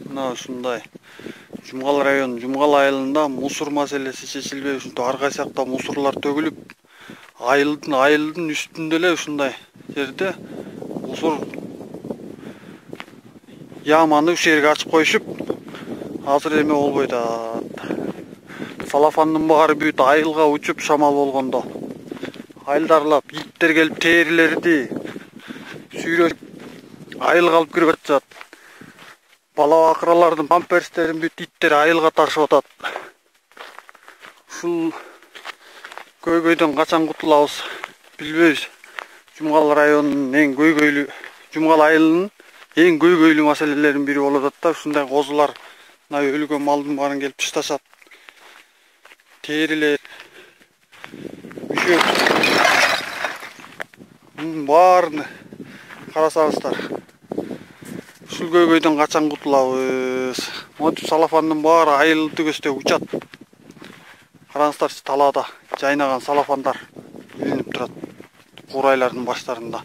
Мына ушундай Жумгал району Жумгал айылында мусор маселеси чечилбей ушинтип ар кайсы жакта мусорлор төгүлүп, айылдын үстүндө эле ушундай жерде мусор яманы ушул жерге ачып коюшуп, азыр эме болбойт атат. Салафандын баары бүт айылга учуп шамал болгондо. Айылдарлап иттер келип терилерди сүйрөшүп айылга алып кирип атышат. Бала бакыралардын памперстерин бүт иттер айылга ташып атат. Ушул көйгөйдөн качан кутулабыз билбейбиз. Жумгал районунун Жумгал айылынын эң көйгөйлүү маселелеринин бири болуп атат да, ушундай козулар өлгөн малдын баарын келип ташташат. Терилер, үшөк. Мунун баарын карасаңыздар. Ушул көйгөйдөн качан кутулабыз? Монтип салафандын баары айыл түгөстө учат. Караңыздарчы, талаада жайнаган салафандар илинип турат курайлардын баштарында.